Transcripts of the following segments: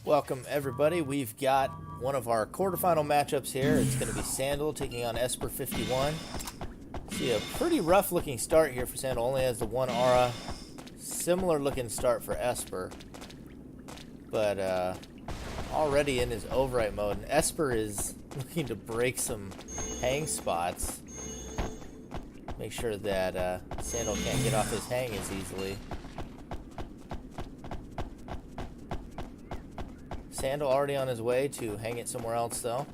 Welcome everybody. We've got one of our quarterfinal matchups here. It's going to be Sandal taking on ESPER51. See a pretty rough looking start here for Sandal. Only has the one aura. Similar looking start for Esper. But already in his overwrite mode. And Esper is looking to break some hang spots. Make sure that Sandal can't get off his hang as easily. Sandal already on his way to hang it somewhere else, though.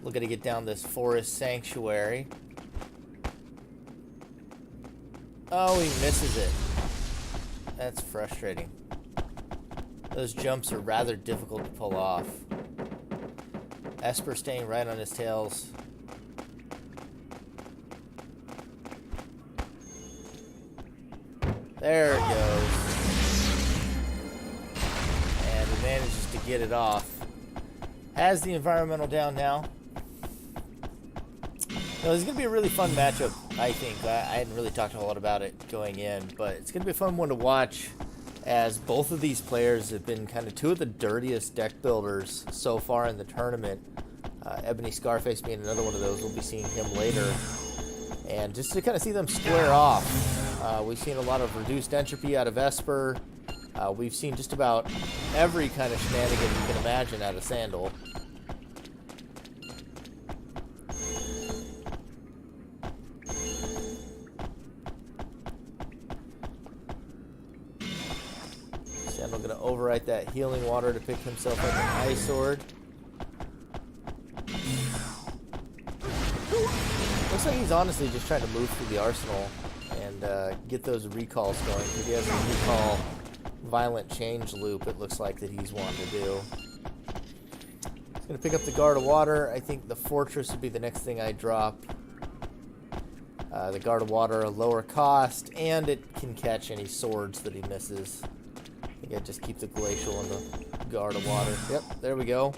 Looking to get down this forest sanctuary. Oh, he misses it. That's frustrating. Those jumps are rather difficult to pull off. Esper staying right on his tails. There it goes. And he manages to get it off. Has the environmental down now. Now, this is going to be a really fun matchup, I think. I hadn't really talked a whole lot about it going in, but it's going to be a fun one to watch, as both of these players have been kind of two of the dirtiest deck builders so far in the tournament. Ebony Scarface being another one of those. We'll be seeing him later. And just to kind of see them square off, we've seen a lot of reduced entropy out of Esper. We've seen just about every kind of shenanigan you can imagine out of Sandal. Sandal going to overwrite that healing water to pick himself up an Ice Sword. Looks like he's honestly just trying to move through the arsenal and get those recalls going. If he has a recall violent change loop, it looks like that he's wanting to do. He's going to pick up the Guard of Water. I think the Fortress would be the next thing I drop. The Guard of Water, a lower cost, and it can catch any swords that he misses. I think I'd just keep the Glacial and the Guard of Water. Yep, there we go.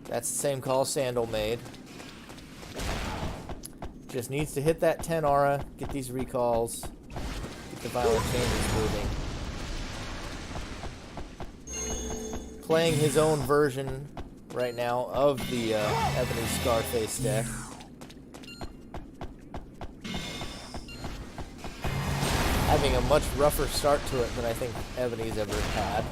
That's the same call Sandal made. Just needs to hit that 10 aura, get these recalls, get the violent changes moving. Playing his own version right now of the Ebony Scarface deck. Having a much rougher start to it than I think Ebony's ever had.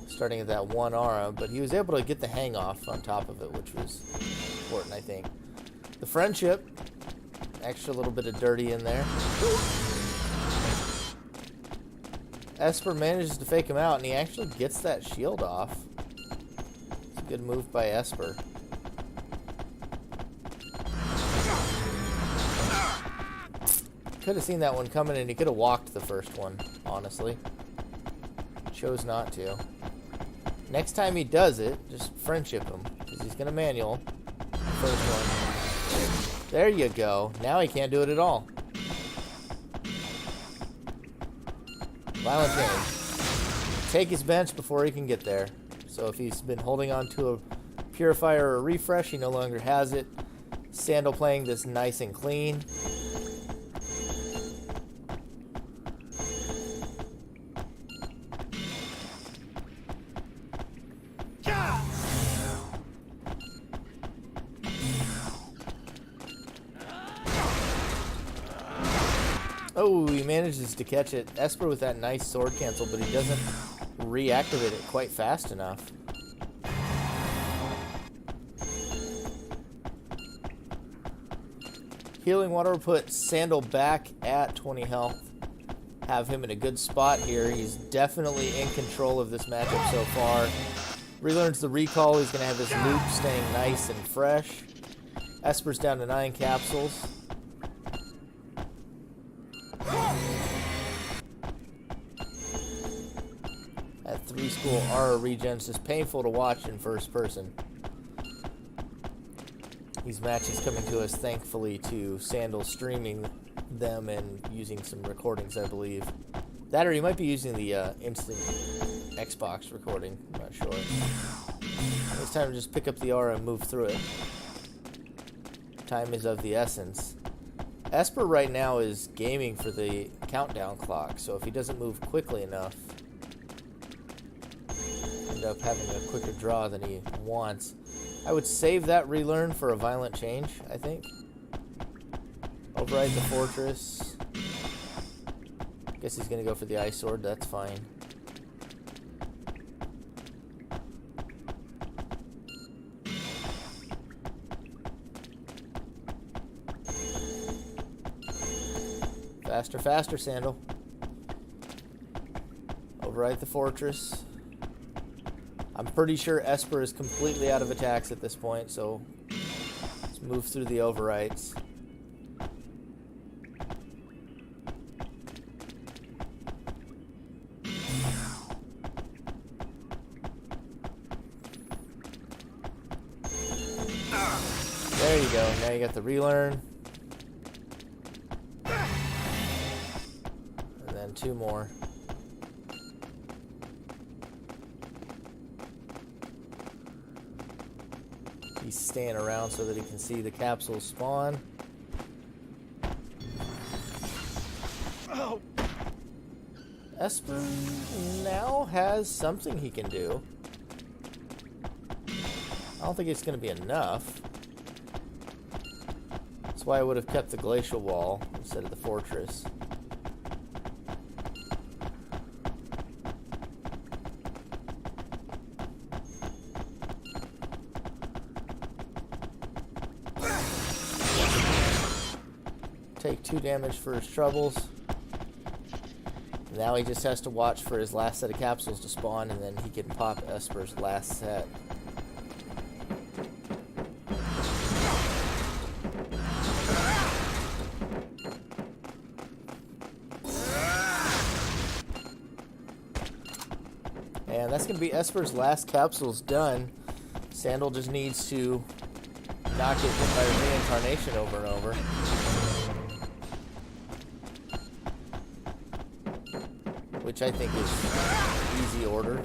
Starting at that one aura, but he was able to get the hang off on top of it, which was important, I think. The Friendship, extra little bit of dirty in there. Esper manages to fake him out, and he actually gets that shield off. It's a good move by Esper. Could have seen that one coming, and he could have walked the first one, honestly. Chose not to. Next time he does it, just Friendship him, because he's going to manual. First one. There you go. Now he can't do it at all. Violent change. Take his bench before he can get there. So if he's been holding on to a Purifier or a Refresh, he no longer has it. Sandal playing this nice and clean. Oh, he manages to catch it. Esper with that nice sword cancel, but he doesn't reactivate it quite fast enough. Healing Water will put Sandal back at 20 health. Have him in a good spot here. He's definitely in control of this matchup so far. Relearns the recall. He's going to have his loop staying nice and fresh. Esper's down to 9 capsules. That 3-school aura regen's just painful to watch in first person. These matches coming to us thankfully to Sandal streaming them and using some recordings, I believe. That or he might be using the instant Xbox recording. I'm not sure. It's time to just pick up the aura and move through it. Time is of the essence. Esper right now is gaming for the countdown clock, so if he doesn't move quickly enough, end up having a quicker draw than he wants. I would save that relearn for a violent change, I think. Override the fortress. Guess he's gonna go for the ice sword, that's fine. Faster, faster, Sandal. Override the fortress. I'm pretty sure Esper is completely out of attacks at this point, so let's move through the overrides. There you go. Now you got the relearn. And then 2 more. He's staying around so that he can see the capsules spawn. Esper now has something he can do. I don't think it's going to be enough. That's why I would have kept the glacial wall instead of the fortress. Take 2 damage for his troubles. Now he just has to watch for his last set of capsules to spawn, and then he can pop Esper's last set. And that's going to be Esper's last capsules done. Sandal just needs to not get hit by reincarnation over and over. Which I think is easy order.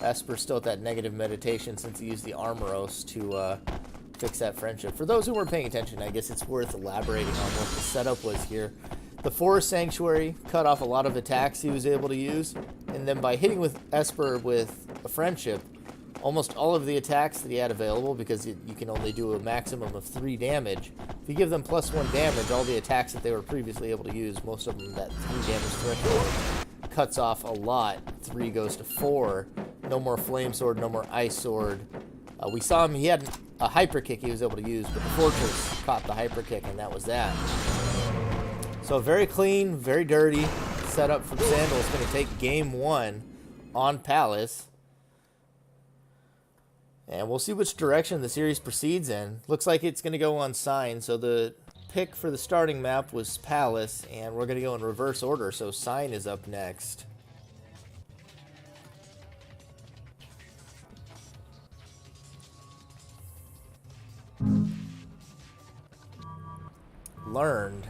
Esper's still at that negative meditation since he used the Armoros to fix that friendship. For those who weren't paying attention, I guess it's worth elaborating on what the setup was here. The Forest Sanctuary cut off a lot of attacks he was able to use, and then by hitting with Esper with a friendship, almost all of the attacks that he had available, because you can only do a maximum of 3 damage, if you give them +1 damage, all the attacks that they were previously able to use, most of them that 3 damage threshold cuts off a lot. 3 goes to 4. No more Flame Sword, no more Ice Sword. We saw him, he had a Hyper Kick he was able to use, but the Fortress caught the Hyper Kick, and that was that. So very clean, very dirty setup from Sandal. It's going to take game 1 on Palace. And we'll see which direction the series proceeds in. Looks like it's going to go on Sign. So the pick for the starting map was Palace, and we're going to go in reverse order. So Sign is up next. Learned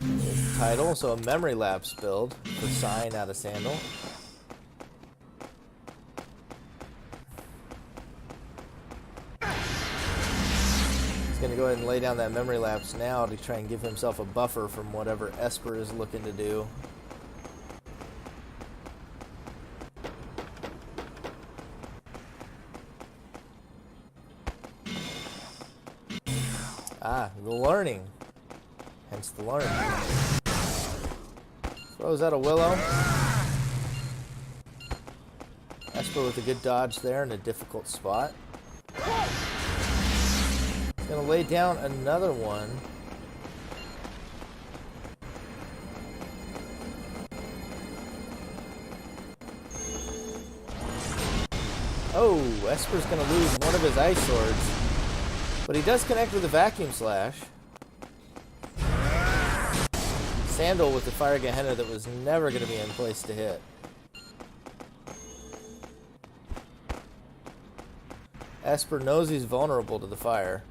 is the title. So a memory lapse build for Sign out of Sandal. Going to go ahead and lay down that memory lapse now to try and give himself a buffer from whatever Esper is looking to do. Ah, the learning. Hence the learning. Throws out a Willow. Esper with a good dodge there in a difficult spot. Gonna lay down another one. Oh, Esper's gonna lose one of his ice swords. But he does connect with a vacuum slash. Sandal with the fire Gehenna that was never gonna be in place to hit. Esper knows he's vulnerable to the fire.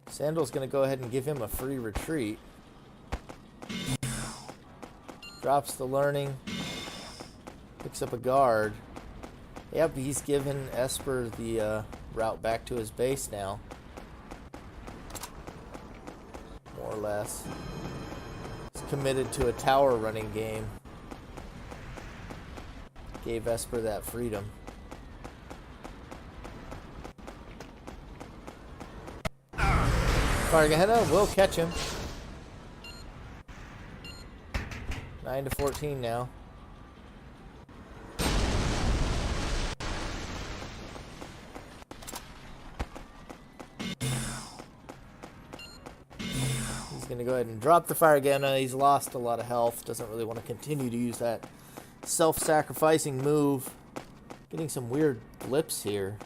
Sandal's going to go ahead and give him a free retreat. Drops the learning. Picks up a guard. Yep, he's given Esper the route back to his base now. More or less. He's committed to a tower running game. Gave Esper that freedom. Fargahena will catch him. 9-14 now. He's going to go ahead and drop the Fargahena. He's lost a lot of health. Doesn't really want to continue to use that self-sacrificing move. Getting some weird blips here.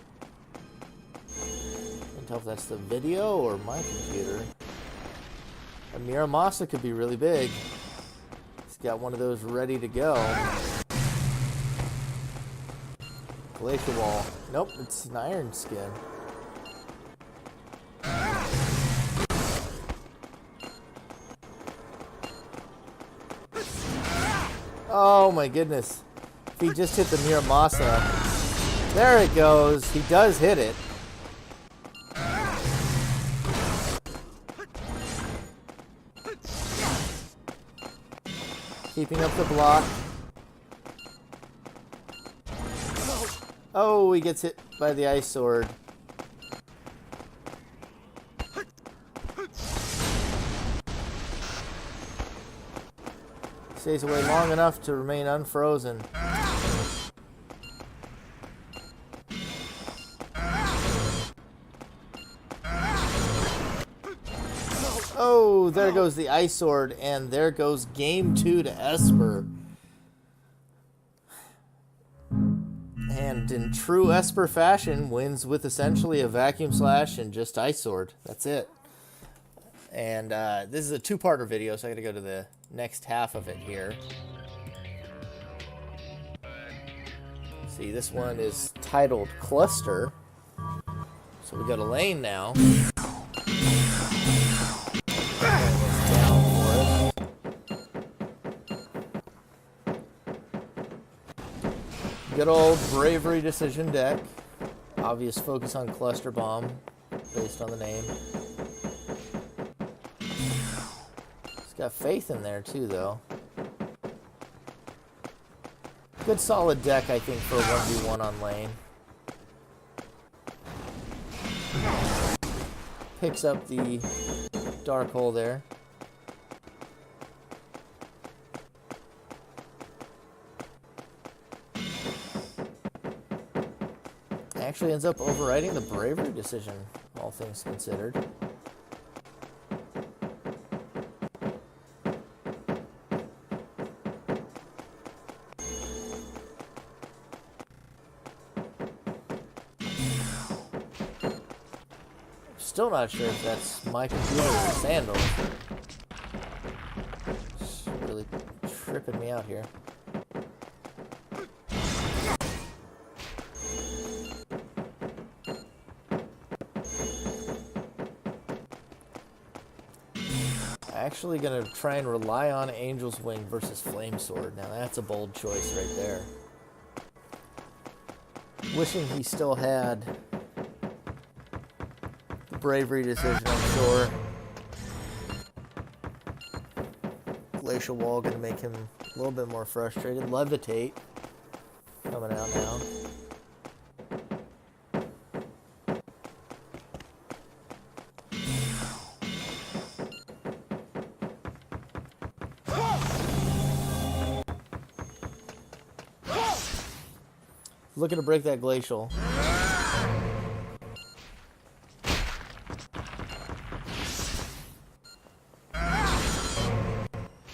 Can't tell if that's the video or my computer. A Miramasa could be really big. He's got one of those ready to go. Glacial Wall. Nope, it's an Iron Skin. Oh my goodness. If he just hit the Miramasa. There it goes. He does hit it. Keeping up the block. Oh, he gets hit by the Ice Sword. Stays away long enough to remain unfrozen. Oh, there goes the Ice Sword, and there goes game 2 to Esper. And in true Esper fashion, wins with essentially a Vacuum Slash and just Ice Sword. That's it. And this is a two-parter video, so I gotta go to the next half of it here. See, this one is titled Cluster. So we go to lane now. Good old Bravery Decision deck. Obvious focus on Cluster Bomb, based on the name. It's got Faith in there too, though. Good solid deck, I think, for a 1v1 on lane. Picks up the Dark Hole there. Actually ends up overriding the Bravery Decision, all things considered. Still not sure if that's my computer or Sandal. It's really tripping me out here. Actually gonna try and rely on Angel's Wing versus Flame Sword. Now that's a bold choice right there. Wishing he still had the Bravery Decision, I'm sure. Glacial Wall gonna make him a little bit more frustrated. Levitate coming out now. Looking to break that Glacial.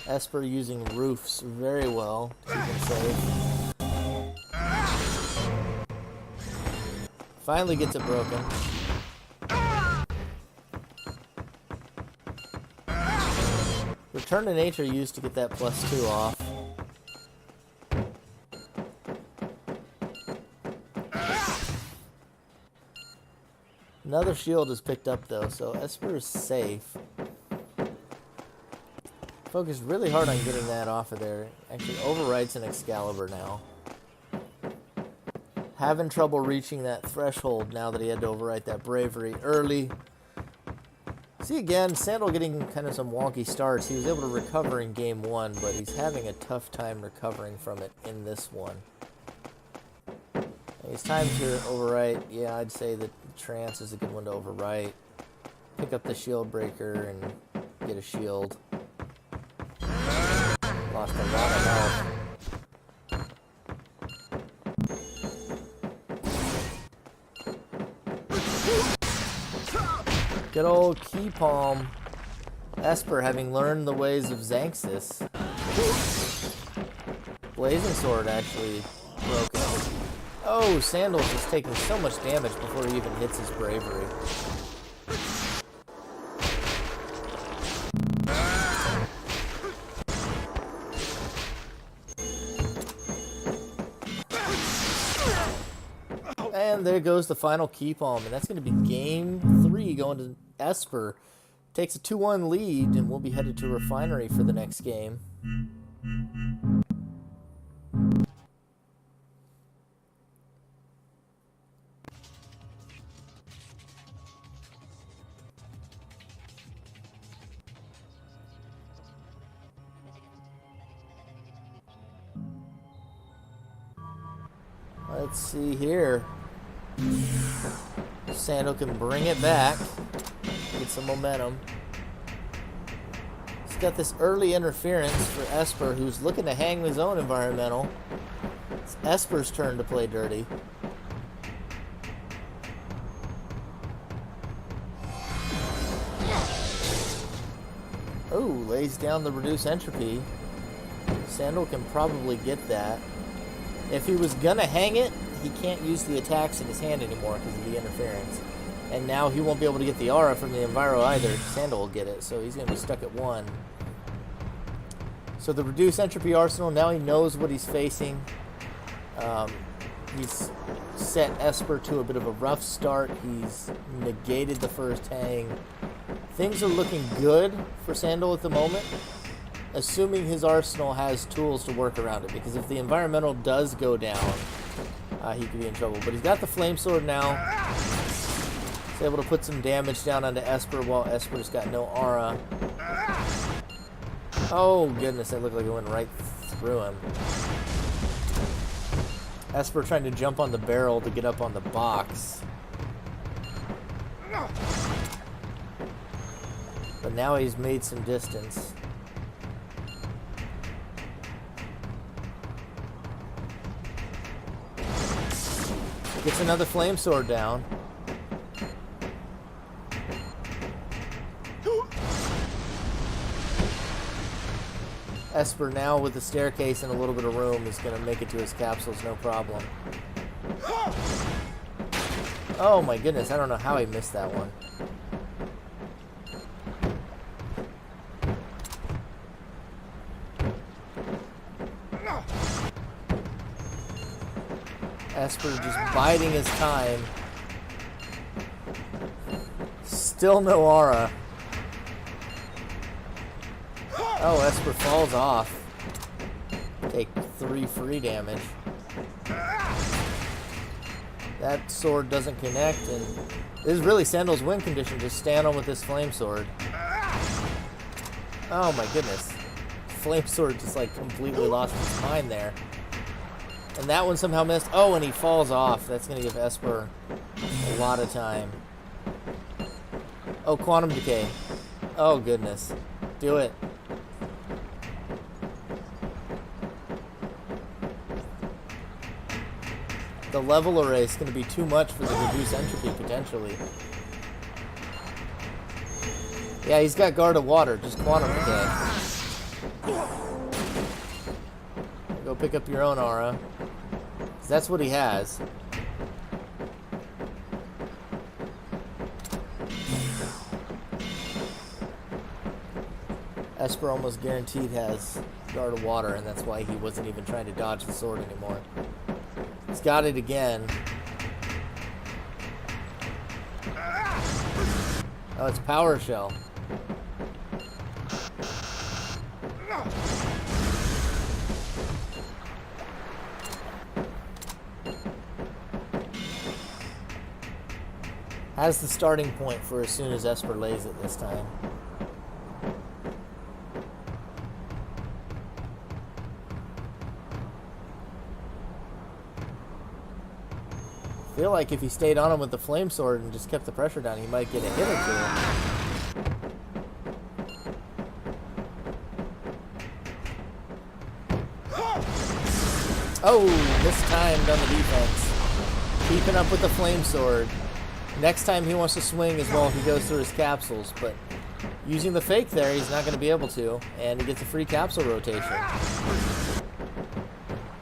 Esper using roofs very well to keep him safe. Finally gets it broken. Return to Nature used to get that +2 off. Another shield is picked up though, so Esper is safe. Focused really hard on getting that off of there. Actually overwrites an Excalibur now. Having trouble reaching that threshold now that he had to overwrite that bravery early. See, again, Sandal getting kind of some wonky starts. He was able to recover in game 1, but he's having a tough time recovering from it in this one. And it's time to overwrite. Yeah, I'd say that Trance is a good one to overwrite. Pick up the shield breaker and get a shield. Lost a lot of health. Good old Key Palm. Esper having learned the ways of Xanxus. Blazing Sword actually broken. Oh, Sandal's just taking so much damage before he even hits his bravery. And there goes the final Key Palm, and that's going to be game 3 going to Esper. Takes a 2-1 lead, and we'll be headed to Refinery for the next game. Let's see here. Sandal can bring it back. Get some momentum. He's got this early interference for Esper, who's looking to hang his own environmental. It's Esper's turn to play dirty. Oh, lays down the reduce entropy. Sandal can probably get that. If he was gonna hang it, he can't use the attacks in his hand anymore because of the interference. And now he won't be able to get the aura from the Enviro either. Sandal will get it, so he's going to be stuck at 1. So the reduced entropy arsenal, now he knows what he's facing. He's set Esper to a bit of a rough start. He's negated the first hang. Things are looking good for Sandal at the moment, assuming his arsenal has tools to work around it. Because if the environmental does go down, he could be in trouble. But he's got the flame sword now. He's able to put some damage down onto Esper while Esper's got no aura. Oh goodness, that looked like it went right through him. Esper trying to jump on the barrel to get up on the box. But now he's made some distance. Gets another flame sword down. Esper now with the staircase and a little bit of room is going to make it to his capsules, no problem. Oh my goodness, I don't know how he missed that one. Esper just biding his time. Still no aura. Oh, Esper falls off. Take 3 free damage. That sword doesn't connect, and this is really Sandal's win condition. Just stand on with this flame sword. Oh my goodness. Flame sword just like completely lost its mind there. And that one somehow missed. Oh, and he falls off. That's going to give Esper a lot of time. Oh, quantum decay. Oh goodness. Do it. The level array is going to be too much for the reduced entropy, potentially. Yeah, he's got guard of water, just quantum decay. Go pick up your own aura. 'Cause that's what he has. Esper almost guaranteed has guard of water, and that's why he wasn't even trying to dodge the sword anymore. He's got it again. Oh, it's Power Shell. Has the starting point for as soon as Esper lays it this time. I feel like if he stayed on him with the flame sword and just kept the pressure down, he might get a hit or two. Oh, mistimed on the defense. Keeping up with the flame sword. Next time he wants to swing as well, he goes through his capsules, but using the fake there, he's not going to be able to, and he gets a free capsule rotation.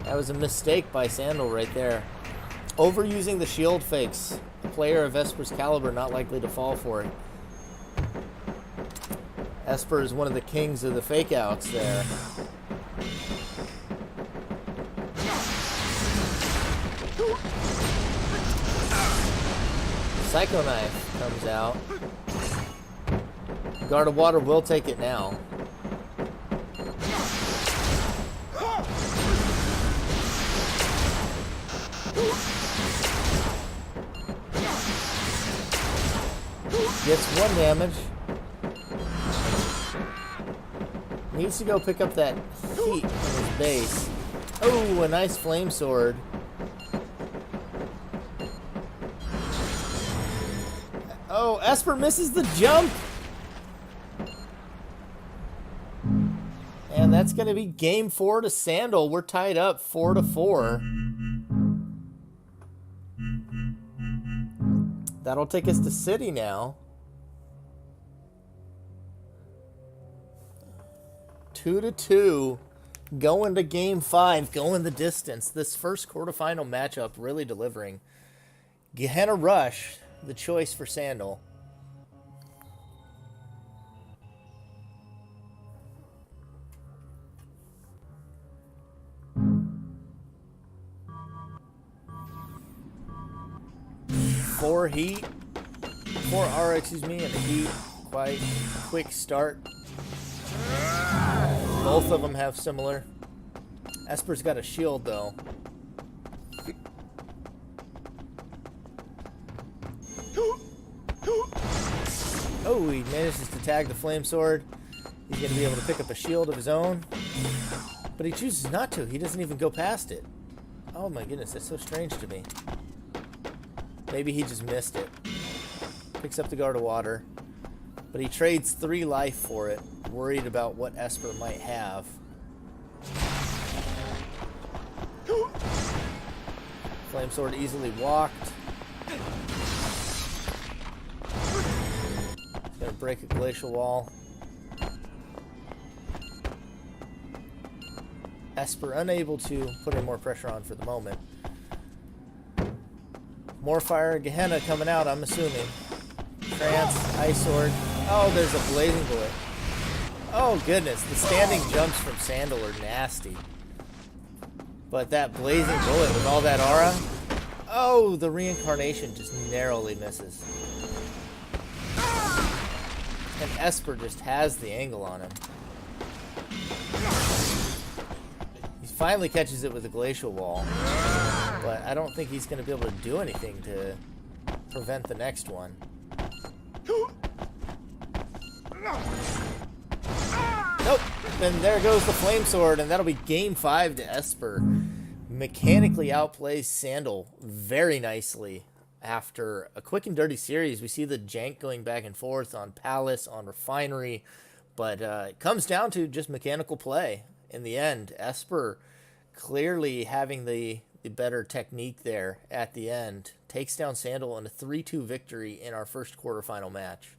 That was a mistake by Sandal right there. Overusing the shield fakes. A player of Esper's caliber not likely to fall for it. Esper is one of the kings of the fake outs there. Psycho Knife comes out. Guard of Water will take it now. Gets 1 damage. Needs to go pick up that heat from his base. Oh, a nice flame sword. Oh, Esper misses the jump. And that's going to be game 4 to Sandal. We're tied up 4-4. That'll take us to City now. 2-2. Going to game 5. Going the distance. This first quarterfinal matchup really delivering. Gehenna Rush, the choice for Sandal. Four R, and a heat. Quite quick start. Both of them have similar. Esper's got a shield though. Oh, he manages to tag the flame sword. He's going to be able to pick up a shield of his own. But he chooses not to. He doesn't even go past it. Oh my goodness, that's so strange to me. Maybe he just missed it. Picks up the Guard of Water. But he trades 3 life for it. Worried about what Esper might have. Flame sword easily walked. He's going to break a glacial wall. Esper unable to put any more pressure on for the moment. More fire. Gehenna coming out, I'm assuming. Trance, Ice Sword. Oh, there's a Blazing Bullet. Oh, goodness. The standing jumps from Sandal are nasty. But that Blazing Bullet with all that aura. Oh, the reincarnation just narrowly misses. And Esper just has the angle on him. He finally catches it with a glacial wall. But I don't think he's going to be able to do anything to prevent the next one. Nope. And there goes the flame sword, and that'll be game 5 to Esper. Mechanically outplays Sandal very nicely. After a quick and dirty series, we see the jank going back and forth on Palace, on Refinery, but it comes down to just mechanical play. In the end, Esper clearly having the better technique there at the end takes down Sandal in a 3-2 victory in our first quarterfinal match.